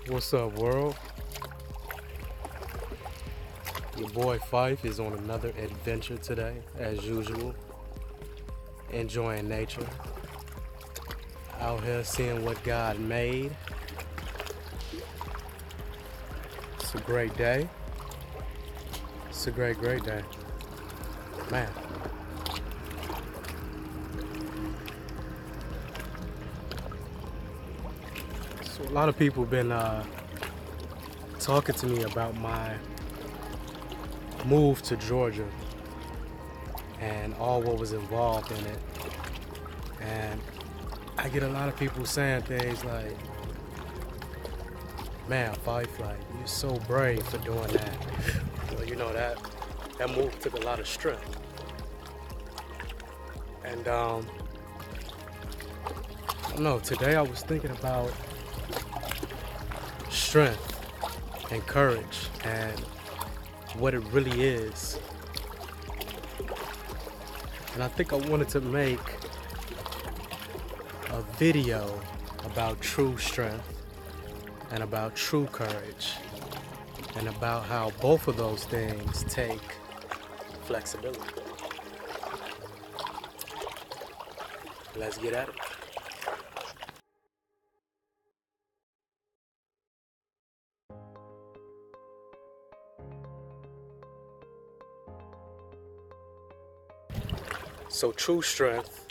What's up, world? Your boy Fife is on another adventure today, as usual. Enjoying nature. Out here seeing what God made. It's a great day. It's a great day. Man. So a lot of people been talking to me about my move to Georgia and all what was involved in it. And I get a lot of people saying things like, man, Fife, like, you're so brave for doing that. Well, you know, that move took a lot of strength. And I don't know, today I was thinking about strength and courage and what it really is. And I think I wanted to make a video about true strength and about true courage and about how both of those things take flexibility. Let's get at it. So true strength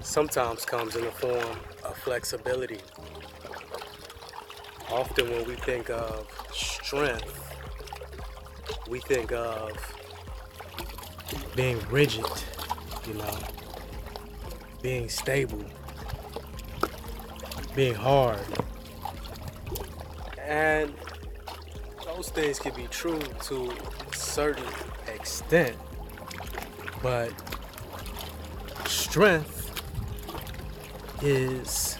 sometimes comes in the form of flexibility. Often when we think of strength, we think of being rigid, you know, being stable, being hard. And those things can be true to a certain extent, but strength is,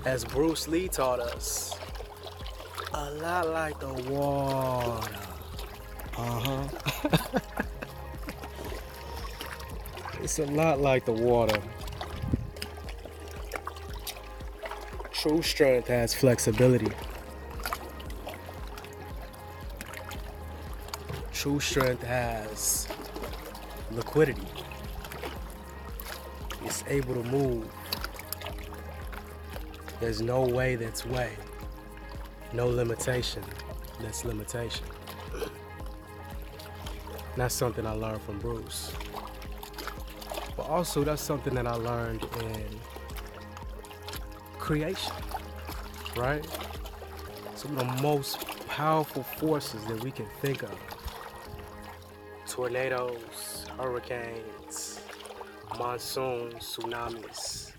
as Bruce Lee taught us, a lot like the water. It's a lot like the water. True strength has flexibility. True strength has liquidity. It's able to move. There's no way that's way. No limitation that's limitation. And that's something I learned from Bruce. But also that's something that I learned in creation, right? Some of the most powerful forces that we can think of. Tornadoes, hurricanes, monsoons, tsunamis.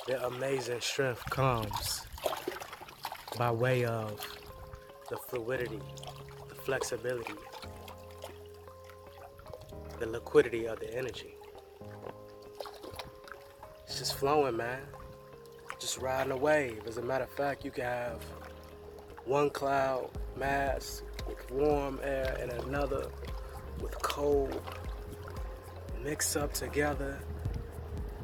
Their amazing strength comes by way of the fluidity, the flexibility, the liquidity of the energy. It's just flowing, man. Just riding a wave. As a matter of fact, you can have one cloud mass with warm air and another with cold, mix up together,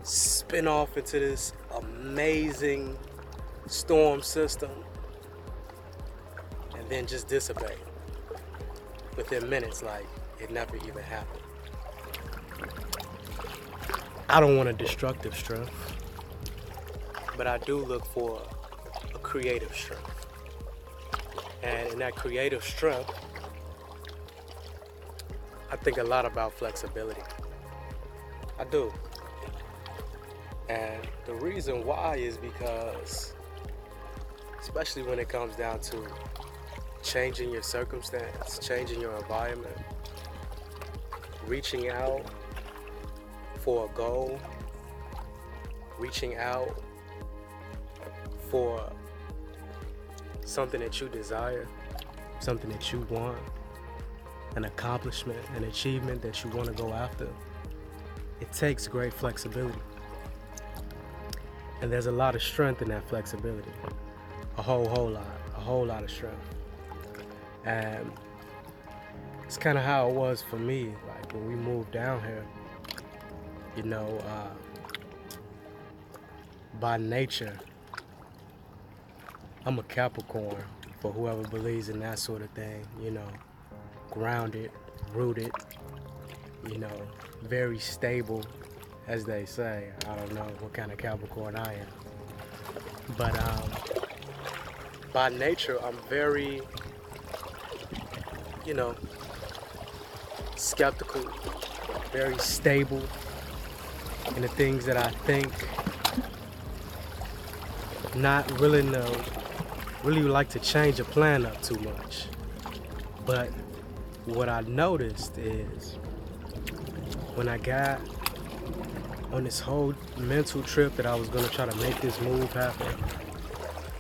spin off into this amazing storm system, and then just dissipate within minutes like it never even happened. I don't want a destructive strength, but I do look for a creative strength. And in that creative strength, I think a lot about flexibility. I do. And the reason why is because, especially when it comes down to changing your circumstance, changing your environment, reaching out for a goal, reaching out for something that you desire, something that you want, an accomplishment, an achievement that you want to go after, it takes great flexibility. And there's a lot of strength in that flexibility. A whole lot of strength. And it's kind of how it was for me. Like when we moved down here, you know, by nature, I'm a Capricorn, for whoever believes in that sort of thing, you know, grounded, rooted, you know, very stable, as they say. I don't know what kind of Capricorn I am. But by nature, I'm very, you know, skeptical, very stable in the things that I think, not really like to change a plan up too much. But what I noticed is when I got on this whole mental trip that I was gonna try to make this move happen,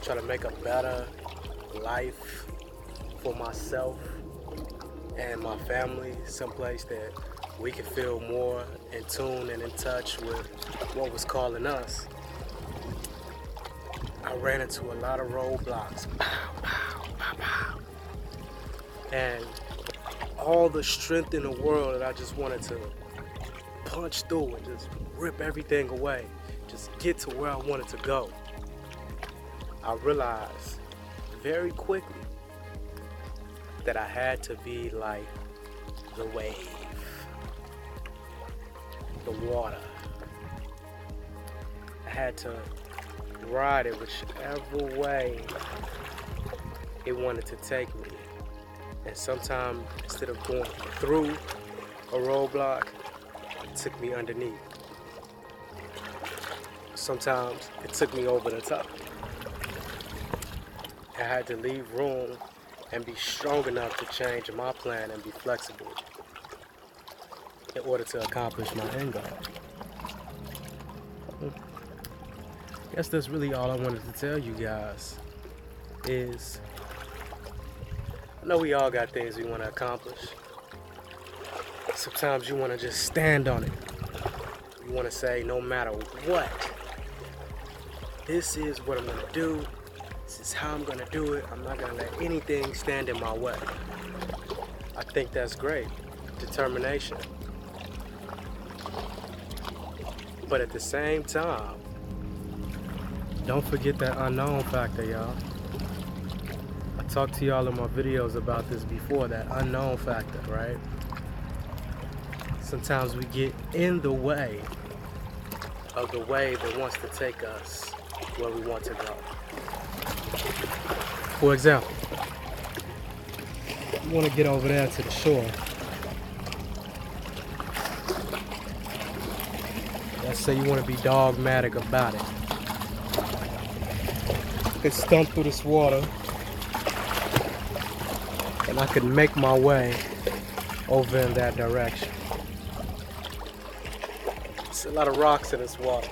try to make a better life for myself and my family, someplace that we could feel more in tune and in touch with what was calling us, I ran into a lot of roadblocks. Pow, pow, pow, pow. And all the strength in the world that I just wanted to punch through and just rip everything away, just get to where I wanted to go. I realized very quickly that I had to be like the wave, the water. I had to ride it whichever way it wanted to take me. And sometimes instead of going through a roadblock, it took me underneath. Sometimes it took me over the top. I had to leave room and be strong enough to change my plan and be flexible in order to accomplish my end goal. I guess that's really all I wanted to tell you guys is, I know we all got things we want to accomplish. Sometimes you want to just stand on it. You want to say, no matter what, this is what I'm going to do. This is how I'm going to do it. I'm not going to let anything stand in my way. I think that's great. Determination. But at the same time, don't forget that unknown factor, y'all. I talked to y'all in my videos about this before, that unknown factor, right? Sometimes we get in the way of the wave that wants to take us where we want to go. For example, you want to get over there to the shore. Let's say you want to be dogmatic about it. I could stump through this water and I could make my way over in that direction. There's a lot of rocks in this water.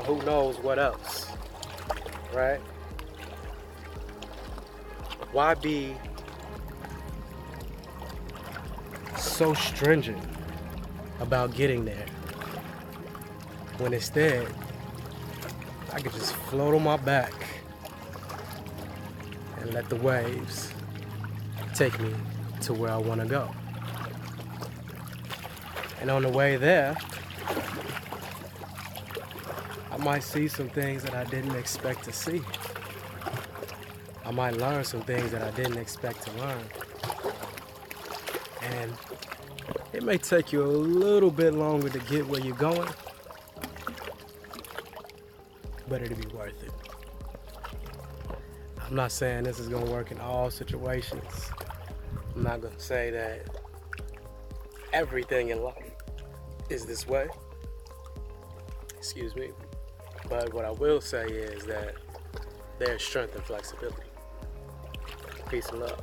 Who knows what else, right? Why be so stringent about getting there when instead I could just float on my back and let the waves take me to where I want to go? And on the way there, I might see some things that I didn't expect to see. I might learn some things that I didn't expect to learn. And it may take you a little bit longer to get where you're going, but it'll be worth it. I'm not saying this is gonna work in all situations. I'm not gonna say that everything in life is this way. Excuse me. But what I will say is that there's strength and flexibility. Peace and love.